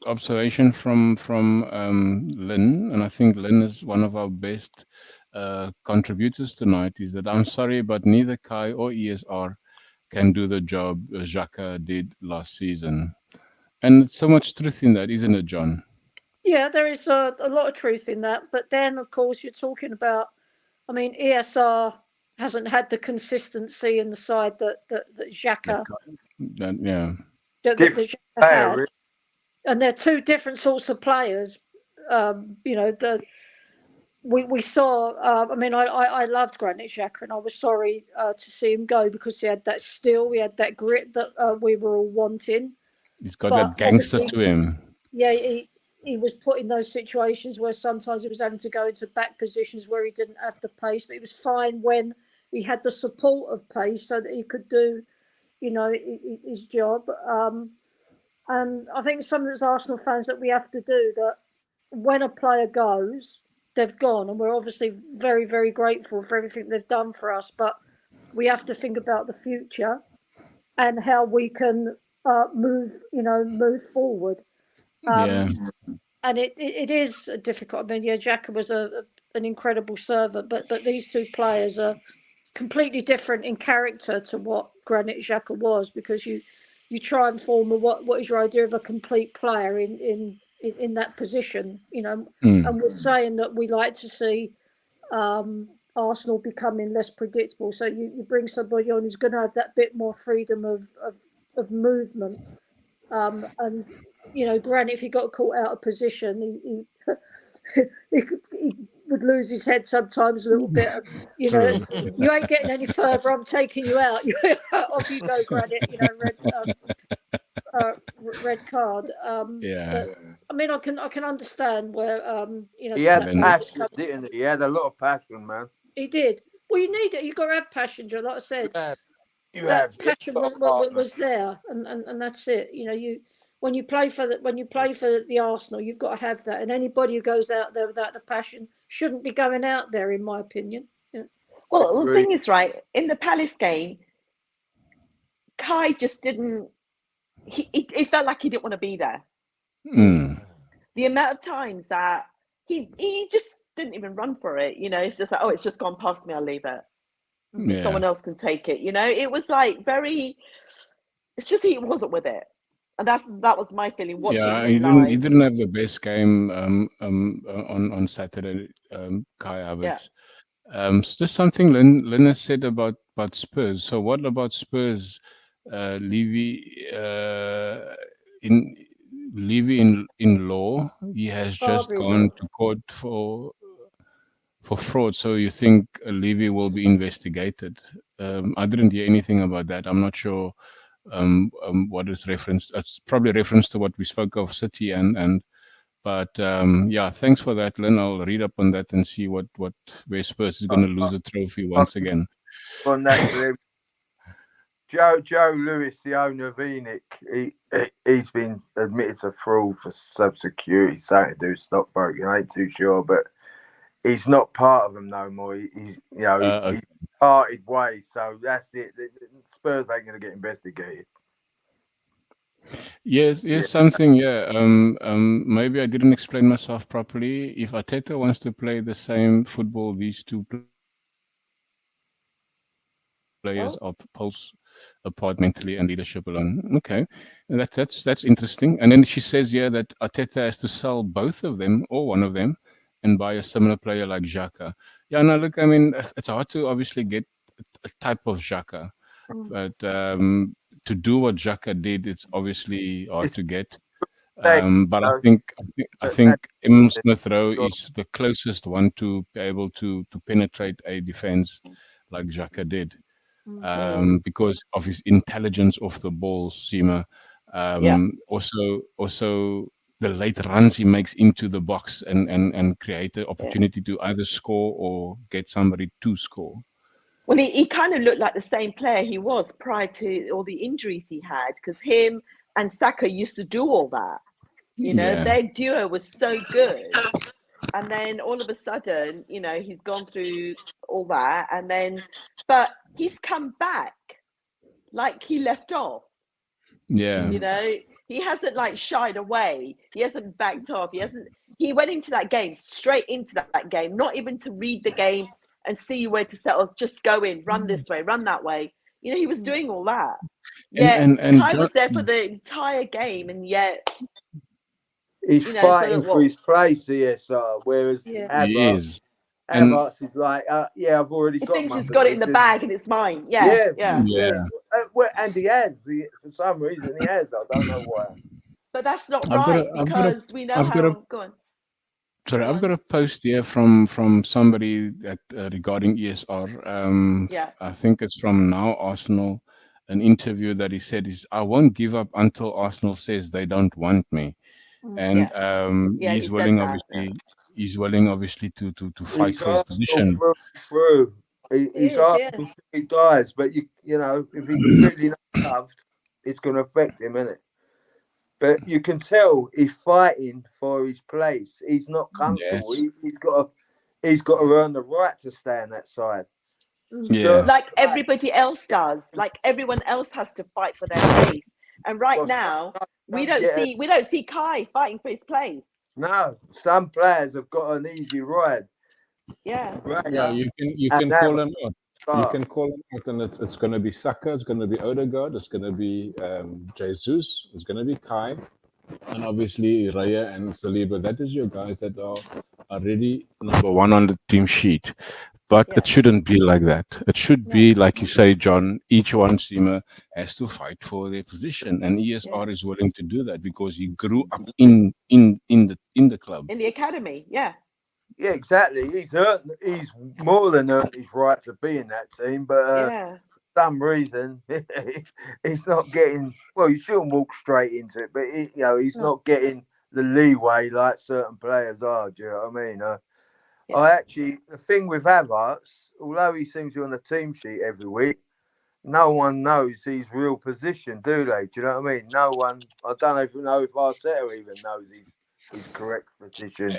observation from Lynn, and I think Lynn is one of our best contributors tonight, is that I'm sorry, but neither Kai or ESR can do the job Xhaka did last season. And there's so much truth in that, isn't it, John? Yeah, there is a lot of truth in that. But then, of course, you're talking about, I mean, ESR hasn't had the consistency in the side that Xhaka had. And they're two different sorts of players. We saw, I mean, I loved Granit Xhaka, and I was sorry to see him go, because he had that steel, he had that grit that we were all wanting. He's got that gangster to him. Yeah, he was put in those situations where sometimes he was having to go into back positions where he didn't have the pace, but he was fine when he had the support of pace so that he could do, his job. And I think some of those Arsenal fans that we have to do that when a player goes, they've gone, and we're obviously very, very grateful for everything they've done for us, but we have to think about the future and how we can move forward. And it is difficult. I mean, Xhaka was an incredible servant, but these two players are completely different in character to what Granit Xhaka was, because you try and form what is your idea of a complete player in that position, and we're saying that we like to see Arsenal becoming less predictable. So you bring somebody on who's going to have that bit more freedom of movement, and Granit, if he got caught out of position, he would lose his head sometimes a little bit. You ain't getting any further. I'm taking you out. Off you go, Granit. Red card. But, I mean, I can understand where he had passion, didn't he? He had a lot of passion, man. He did. Well, you need it. You got to have passion, John. Like I said, that passion was there, and that's it. You know, when you play for the Arsenal, you've got to have that. And anybody who goes out there without the passion shouldn't be going out there, in my opinion. Yeah. Well, the thing is, right, in the Palace game, Kai just didn't. It felt like he didn't want to be there. The amount of times that he just didn't even run for it. You know, it's just like, oh, it's just gone past me, I'll leave it. Yeah. Someone else can take it. You know, it was like very. It's just he wasn't with it, and that was my feeling watching. Yeah, he didn't have the best game on Saturday. Kai Havertz. Yeah. Just something Lynn has said about Spurs. So what about Spurs? Levy in law, he has just gone to court for fraud. So you think Levy will be investigated? I didn't hear anything about that. I'm not sure what is referenced. It's probably reference to what we spoke of City but yeah, thanks for that, Lynn. I'll read up on that and see where Spurs is going to lose a trophy once again. On that, Joe Lewis, the owner of Enoch, he's been admitted to fraud for sub-security, something to do with stockbroking. I ain't too sure, but he's not part of them no more. He's he's parted ways, so that's it. The Spurs ain't going to get investigated. Yes, something. Yeah. Maybe I didn't explain myself properly. If Arteta wants to play the same football these two players are pulse apart mentally and leadership alone. Okay, that's interesting. And then she says that Arteta has to sell both of them or one of them and buy a similar player like Xhaka. Yeah, no, look, I mean, it's hard to obviously get a type of Xhaka, but to do what Xhaka did, it's obviously hard to get. But I think Emil Smith Rowe is the closest one to be able to penetrate a defense like Xhaka did. Because of his intelligence off the ball, Seema. Also the late runs he makes into the box and create the opportunity to either score or get somebody to score. Well, he kind of looked like the same player he was prior to all the injuries he had, because him and Saka used to do all that. You know, their duo was so good. And then all of a sudden, you know, he's gone through all that, but he's come back like he left off. Yeah. You know, he hasn't like shied away. He hasn't backed off. He went into that game, straight into that game, not even to read the game and see where to settle. Just go in, run this way, run that way. You know, he was doing all that. And Kai was there for the entire game, and yet he's fighting for his place, ESR, whereas Havertz is like, I've already got. He thinks he's got it in the bag and it's mine. Yeah. And he has, for some reason, he has. I don't know why. But that's not right, because we know how. Go on. Sorry, I've got a post here from somebody that regarding ESR. I think it's from Now Arsenal, an interview that he said is, I won't give up until Arsenal says they don't want me. And he's willing, obviously, to fight for his position. He's Arsenal he dies, but you know, if he's really not loved, it's going to affect him, isn't it? But you can tell he's fighting for his place. He's not comfortable. Yes. He's got to earn the right to stay on that side. So, like everybody else does. Like everyone else has to fight for their place. And now we don't see Kai fighting for his place. No, some players have got an easy ride. Yeah. Right. Yeah, you can call him out. You can call him out, and it's going to be Saka, it's going to be Odegaard, it's going to be Jesus, it's going to be Kai, and obviously Raya and Saliba. That is your guys that are already number one on the team sheet. But it shouldn't be like that. It should be, like you say, John, each one Seema has to fight for their position. And ESR is willing to do that because he grew up in the club. In the academy, Yeah, exactly. He's more than earned his right to be in that team, but for some reason he's not getting. Well, you shouldn't walk straight into it, but he's not getting the leeway like certain players are. Do you know what I mean? The thing with Havertz, although he seems to be on the team sheet every week, no one knows his real position, do they? Do you know what I mean? No one. I don't even know if Arteta even knows his correct position.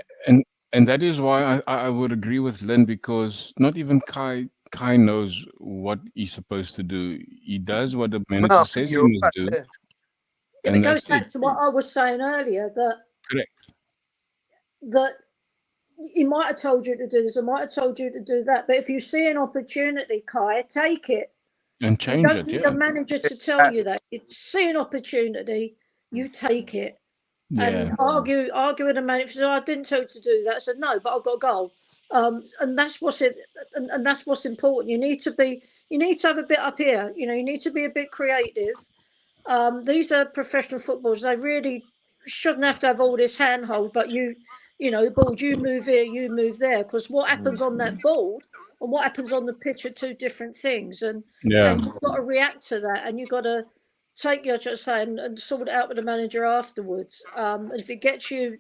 And that is why I would agree with Lynn, because not even Kai knows what he's supposed to do. He does what the No, manager I think says he you're must right do, there. It and goes that's back it. to what I was saying earlier, Correct. that he might have told you to do this, or might have told you to do that. But if you see an opportunity, Kai, take it. And You change don't it, need yeah. a manager to tell you that. You see an opportunity, you take it. And Yeah. argue with the manager. So I didn't tell you to do that. I said no, but I've got a goal. And that's what's it. And that's what's important. You need to have a bit up here. You need to be a bit creative. These are professional footballers. They really shouldn't have to have all this handhold. But board, you move here, you move there, because what happens on that board and what happens on the pitch are two different things. And you've got to react to that, and you've got to take your say and sort it out with the manager afterwards. And if it gets you,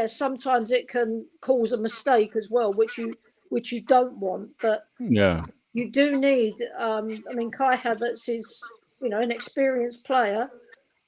sometimes it can cause a mistake as well, which you don't want. But you do need. Kai Havertz is an experienced player,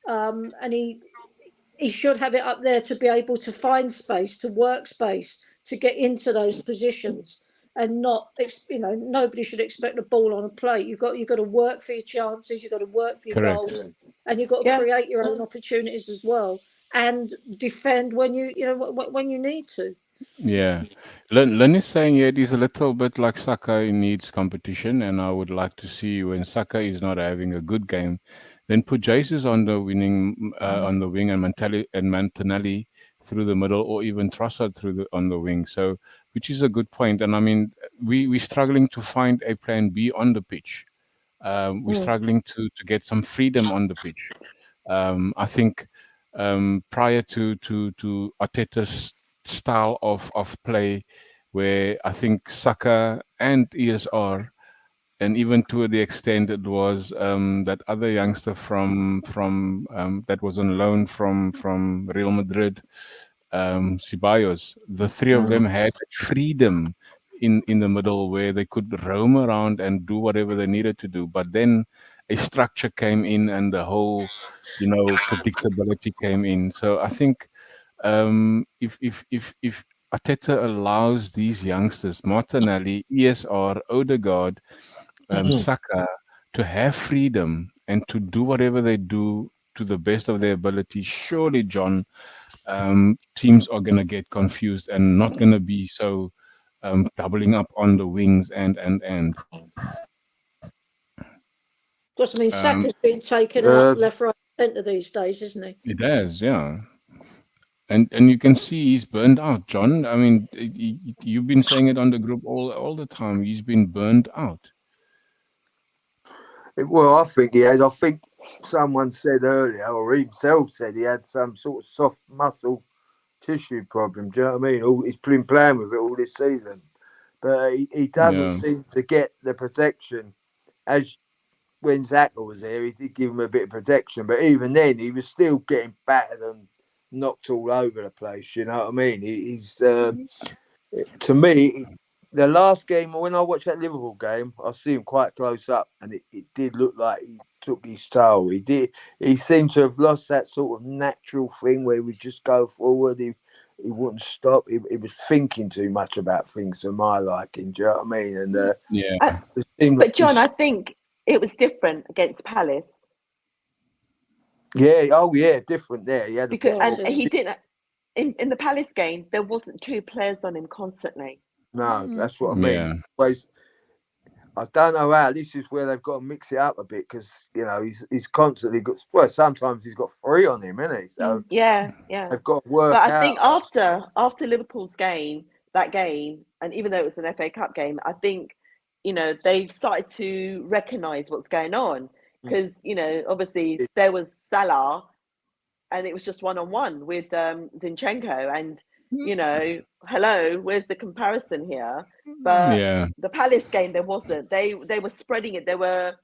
and he should have it up there to be able to find space, to work space, to get into those positions, and not, nobody should expect the ball on a plate. You've got to work for your chances, you've got to work for your goals, and you've got to create your own opportunities as well, and defend when you need to. Yeah. Len is saying it is a little bit like Saka needs competition, and I would like to see when Saka is not having a good game, then put Jesus on the on the wing, and Martinelli through the middle, or even Trossard on the wing. So, which is a good point. And I mean, we're struggling to find a plan B on the pitch. We're struggling to get some freedom on the pitch. I think prior to Arteta's style of play, where I think Saka and ESR, and even to the extent it was that other youngster from that was on loan from Real Madrid, Ceballos, the three of them had freedom in the middle where they could roam around and do whatever they needed to do. But then a structure came in, and the whole predictability came in. So I think if Arteta allows these youngsters, Martinelli, ESR, Odegaard, Saka, to have freedom and to do whatever they do to the best of their ability, surely, John, teams are going to get confused and not going to be so doubling up on the wings and. Because Saka's been taken out left, right, centre these days, isn't he? It has, yeah. And you can see he's burned out, John. I mean, you've been saying it on the group all the time. He's been burned out. Well, I think he has. I think someone said earlier, or himself said, he had some sort of soft muscle tissue problem. Do you know what I mean? He's been playing with it all this season, but he doesn't seem to get the protection as when Xhaka was there. He did give him a bit of protection, but even then, he was still getting battered and knocked all over the place. You know what I mean? He's to me, the last game when I watched that Liverpool game, I see him quite close up, and it did look like he took his toll. He seemed to have lost that sort of natural thing where he would just go forward. He wouldn't stop. He was thinking too much about things for my liking. Do you know what I mean? And but John, I think it was different against Palace. Yeah. Oh, yeah. Different there. He had and he didn't. In the Palace game, there wasn't two players on him constantly. No, that's what I mean. Yeah. I don't know how. This is where they've got to mix it up a bit because he's constantly got. Well, sometimes he's got three on him, isn't he? So yeah. They've got to work. But I think after Liverpool's game, and even though it was an FA Cup game, I think they've started to recognise what's going on because obviously there was Salah, and it was just 1-on-1 with Zinchenko, and hello, where's the comparison here? But the Palace game, there wasn't. They were spreading it. They were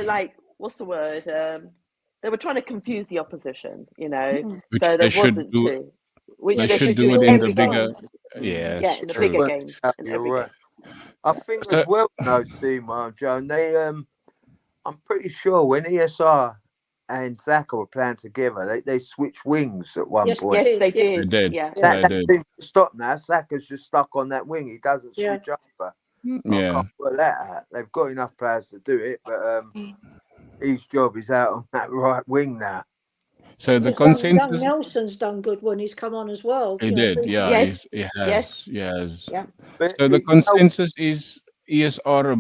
like, what's the word? They were trying to confuse the opposition, Which so there wasn't two. Which they should do it in the bigger, in the bigger games. You're right. I think as well, Seema, Joan, they I'm pretty sure when ESR and Xhaka were playing together, they switched wings at one point. Yes, they did. They did. Yeah. That seems to stop now. Saka's just stuck on that wing. He doesn't switch over. I can't put that out. They've got enough players to do it, but his job is out on that right wing now. So the consensus. Young Nelson's done good when he's come on as well. He did, yeah. Yes. He has. Yeah. But So the consensus is ESR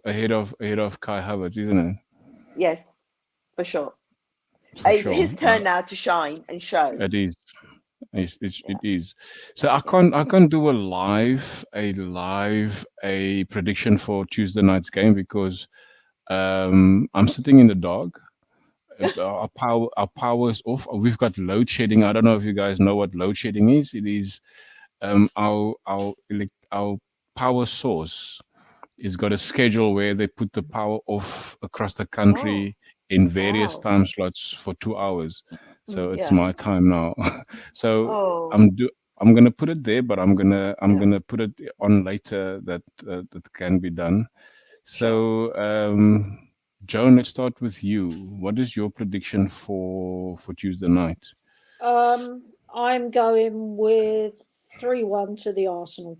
ahead of Kai Havertz, isn't it? Yes, for sure. For It's sure. his turn now to shine and show. It is. It is. So I can't do a prediction for Tuesday night's game because I'm sitting in the dark. Our power is off. We've got load shedding. I don't know if you guys know what load shedding is. It is our power source has got a schedule where they put the power off across the country in various time slots for 2 hours. So it's my time now. So I'm gonna put it there, but I'm gonna put it on later that can be done. So Joan, let's start with you. What is your prediction for Tuesday night? I'm going with 3-1 to the Arsenal.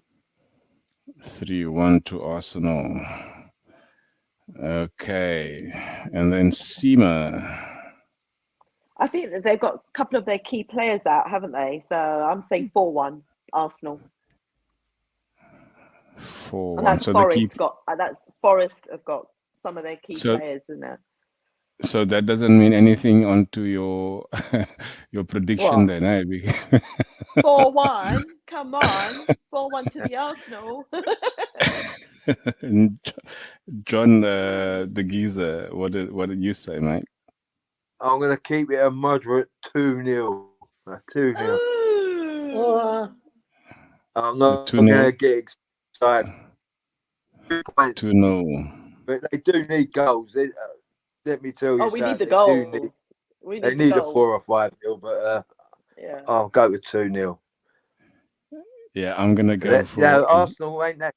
3-1 to Arsenal. Okay. And then Seema. I think that they've got a couple of their key players out, haven't they? So I'm saying 4-1 Arsenal. 4-1. And that's So Forest have got some of their key players in there. So that doesn't mean anything onto your your prediction then, eh? 4-1, come on, 4-1 to the Arsenal. John, the geezer, what did you say, mate? I'm going to keep it a moderate 2-0. 2-0. I'm not going to get excited. 2-0. But they do need goals. Let me tell you. We need the goals. They need a 4 or 5-0, but I'll go with 2-0. Yeah, I'm gonna go for. Yeah, Arsenal ain't that.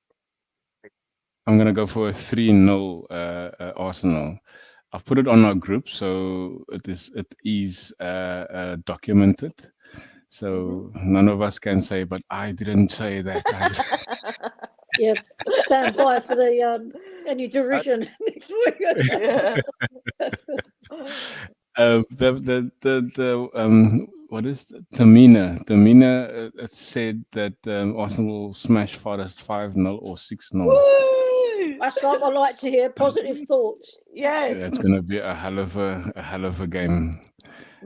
I'm gonna go for a 3-0 Arsenal. I've put it on our group, so it is documented. So none of us can say, but I didn't say that. Yeah, stand by for the any derision next week. What is Tamina? Tamina said that Arsenal will smash Forest 5-0 or 6-0. That's what I like to hear. Positive thoughts. Yes, it's going to be a hell of a game.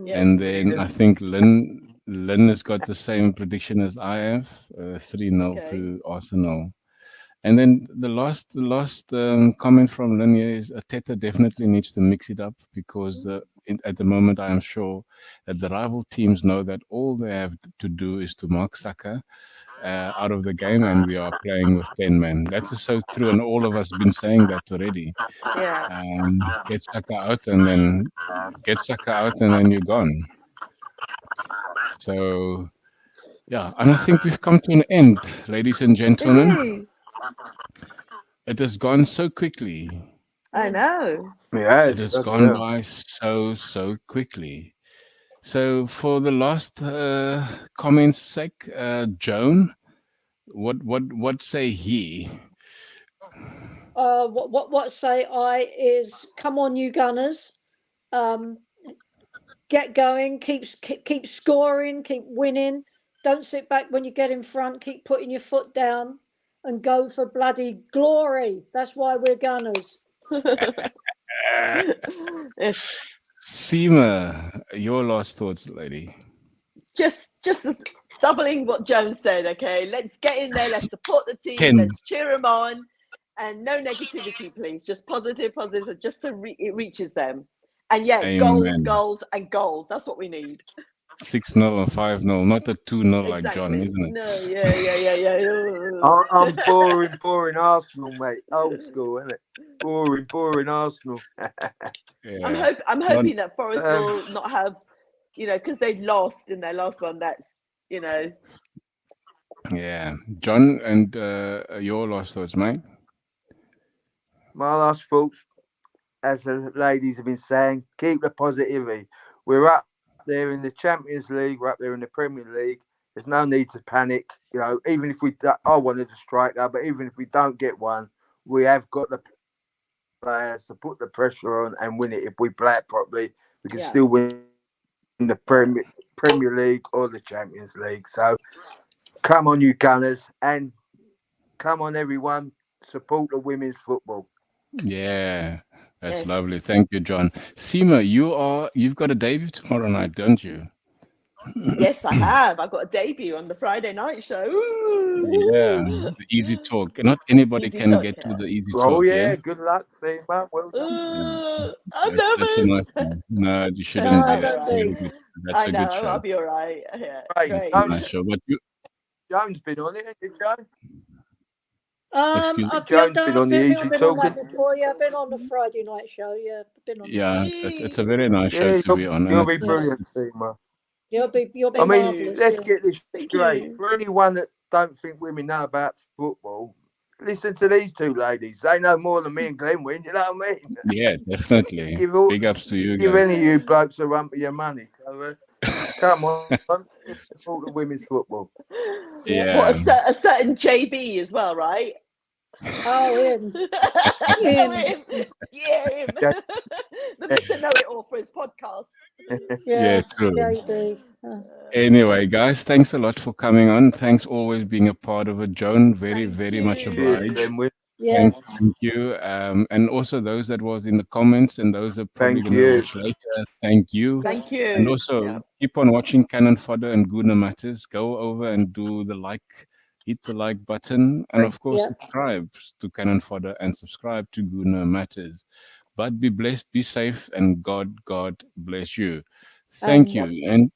Yes. And then I think Lynn has got the same prediction as I have, 3-0 to Arsenal. And then the last comment from Lynn here is Arteta definitely needs to mix it up because at the moment I am sure that the rival teams know that all they have to do is to mark Saka out of the game, and we are playing with 10 men. That is so true, and all of us have been saying that already. Get Saka out, and then you're gone. So, yeah, and I think we've come to an end, ladies and gentlemen. It has gone so quickly. I know. Yeah, it has gone by so quickly. So for the last comments sake, Joan, what say he? What say I is come on, you Gunners, get going, keep scoring, keep winning. Don't sit back when you get in front. Keep putting your foot down and go for bloody glory. That's why we're Gunners. Seema, your last thoughts, lady. Just doubling what Joan said. Okay, let's get in there. Let's support the team. Let's cheer them on, and no negativity, please. Just positive, just so it reaches them. And Amen. goals, and goals. That's what we need. 6-0 or 5-0, not a 2-0 like John, isn't it? No, yeah. I'm boring Arsenal, mate. Old school, isn't it? Boring Arsenal. Yeah. I'm hoping that Forest will not have, because they've lost in their last one. That's, Yeah. John, and your last thoughts, mate? My last thoughts, as the ladies have been saying, keep the positivity. We're up there in the Champions League, we're up there in the Premier League. There's no need to panic. You know, even if I wanted a striker, but even if we don't get one, we have got the players to put the pressure on and win it. If we play it properly, we can still win the Premier League or the Champions League. So come on, you Gunners, and come on, everyone, support the women's football. Yeah, that's Yes. lovely. Thank you, John. Seema, you've got a debut tomorrow night, don't you? Yes, I have. I've got a debut on the Friday night show. Yeah, Ooh. the easy talk. Not anybody Easy can talk, get to yeah. the easy Oh talk, yeah, yeah? good luck, Seema. Well done. I'm That's a nervous. nice one. No, you No, shouldn't No, be. I'll be It's don't a alright. be. very good. That's I a know, good show. I'll be alright. Yeah, Hey, great. Nice show. But you, Joan's been on it, hasn't you, Joan? excuse, Joan's been on the I've Easy been on that Talking. before. Yeah, I've been on the Friday night show. Yeah, I've been on. yeah, it's a very nice show Yeah, to be on, and you'll be Yeah, brilliant, Seema. you'll be I mean, marvelous. let's Yeah. get this Thank straight. you. For anyone that don't think women know about football, listen to these two ladies. They know more than me and Glenn win. You know what I mean? yeah, definitely. Big ups to you Give guys. any of you blokes a run for your money. So come on, let's support the women's football. Yeah. What a certain JB as well, right? Oh, him. Him. Yeah, him. The Mr. Know It All for his podcast. Yeah, true. JB. Anyway, guys, thanks a lot for coming on. Thanks always being a part of it, Joan. Very, Thank very much you. Cheers, obliged. Glenn. Yeah. Thank you. And also those that was in the comments and those that probably Thank going to you. watch later. Thank you. Thank you. And also Yeah. keep on watching Cannon Fodder and Guna Matters. Go over and do the like, hit the like button, and of course Yeah. subscribe to Cannon Fodder and subscribe to Guna Matters. But be blessed, be safe, and God bless you. Thank you. And